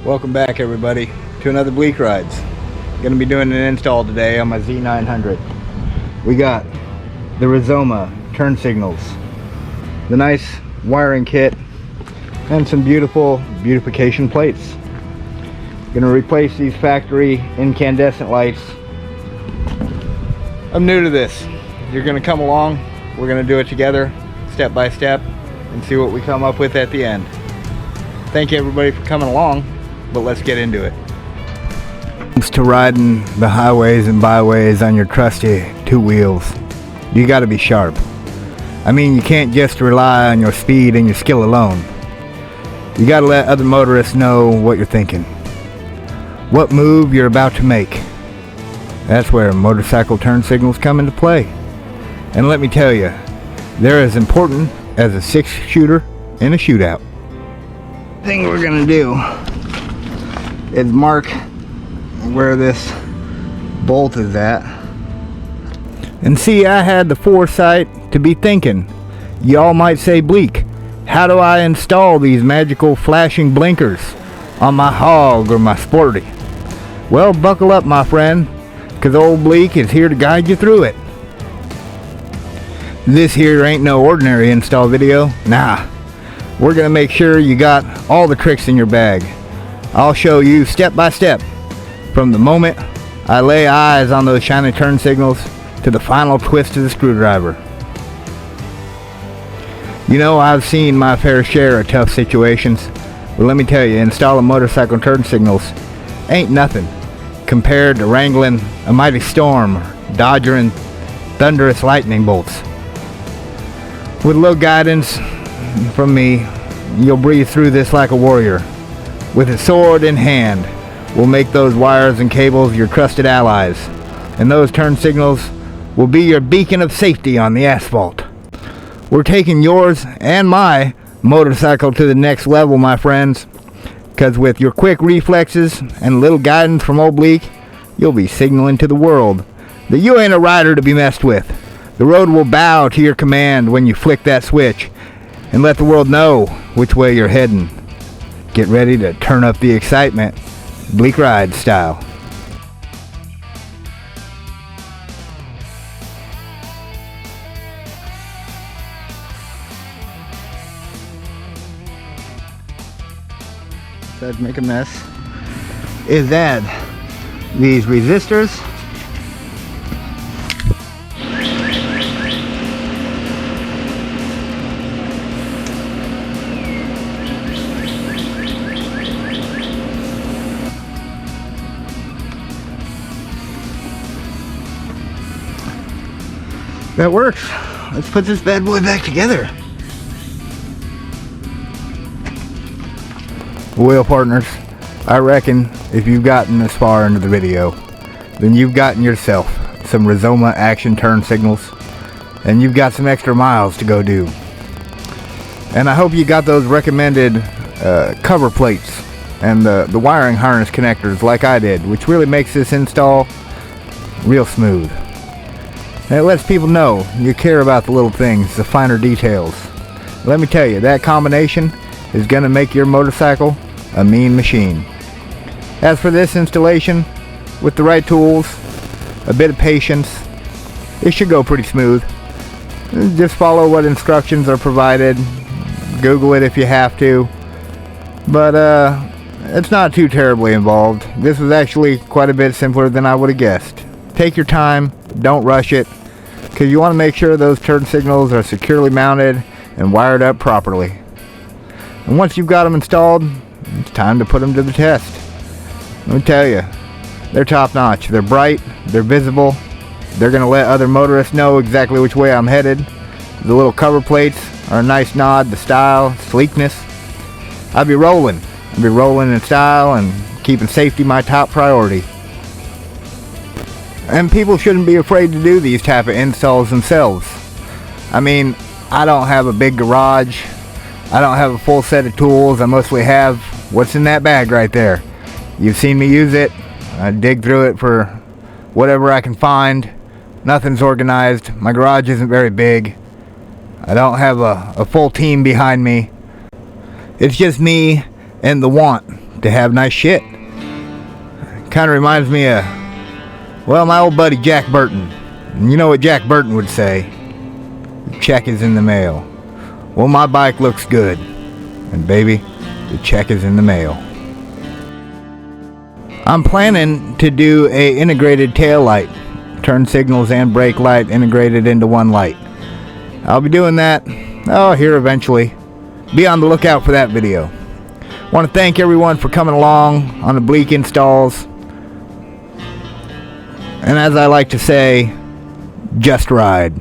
Welcome back everybody to another Bleek Rides. Gonna be doing an install today on my Z900. We got the Rizoma turn signals, the nice wiring kit, and some beautiful beautification plates. Gonna replace these factory incandescent lights. I'm new to this. You're gonna come along, we're gonna do it together step by step and see what we come up with at the end. Thank you everybody for coming along, but let's get into it. Thanks to riding the highways and byways on your trusty two wheels, you got to be sharp. I mean, you can't just rely on your speed and your skill alone. You got to let other motorists know what you're thinking, what move you're about to make. That's where motorcycle turn signals come into play. And let me tell you, they're as important as a 6-shooter in a shootout. Thing we're gonna do is mark where this bolt is at. And see, I had the foresight to be thinking, y'all might say, Bleek, how do I install these magical flashing blinkers on my hog or my sporty? Well, buckle up my friend, cause old Bleek is here to guide you through it. This here ain't no ordinary install video. Nah, we're gonna make sure you got all the tricks in your bag. I'll show you step by step, from the moment I lay eyes on those shiny turn signals to the final twist of the screwdriver. You know, I've seen my fair share of tough situations, but let me tell you, installing motorcycle turn signals ain't nothing compared to wrangling a mighty storm or dodging thunderous lightning bolts. With a little guidance from me, you'll breathe through this like a warrior. With a sword in hand, we'll make those wires and cables your trusted allies, and those turn signals will be your beacon of safety on the asphalt. We're taking yours and my motorcycle to the next level, my friends, because with your quick reflexes and a little guidance from old Bleek, you'll be signaling to the world that you ain't a rider to be messed with. The road will bow to your command when you flick that switch and let the world know which way you're heading. Get ready to turn up the excitement, Bleek Rides style. Let's make a mess. Is add these resistors. That works. Let's put this bad boy back together. Well, partners, I reckon if you've gotten this far into the video, then you've gotten yourself some Rizoma Action turn signals, and you've got some extra miles to go do. And I hope you got those recommended cover plates and the wiring harness connectors like I did, which really makes this install real smooth. And it lets people know you care about the little things, the finer details. Let me tell you, that combination is going to make your motorcycle a mean machine. As for this installation, with the right tools, a bit of patience, it should go pretty smooth. Just follow what instructions are provided. Google it if you have to. But it's not too terribly involved. This was actually quite a bit simpler than I would have guessed. Take your time, don't rush it, because you want to make sure those turn signals are securely mounted and wired up properly. And once you've got them installed, it's time to put them to the test. Let me tell you, they're top notch. They're bright, they're visible, they're going to let other motorists know exactly which way I'm headed. The little cover plates are a nice nod to style, sleekness. I'll be rolling in style and keeping safety my top priority. And people shouldn't be afraid to do these type of installs themselves. I mean, I don't have a big garage. I don't have a full set of tools. I mostly have what's in that bag right there. You've seen me use it. I dig through it for whatever I can find. Nothing's organized. My garage isn't very big. I don't have a full team behind me. It's just me and the want to have nice shit. Kind of reminds me of, well, my old buddy Jack Burton. And you know what Jack Burton would say? The check is in the mail. Well, my bike looks good. And baby, the check is in the mail. I'm planning to do a integrated tail light. Turn signals and brake light integrated into one light. I'll be doing that, here eventually. Be on the lookout for that video. Want to thank everyone for coming along on the Bleek installs. And as I like to say, just ride.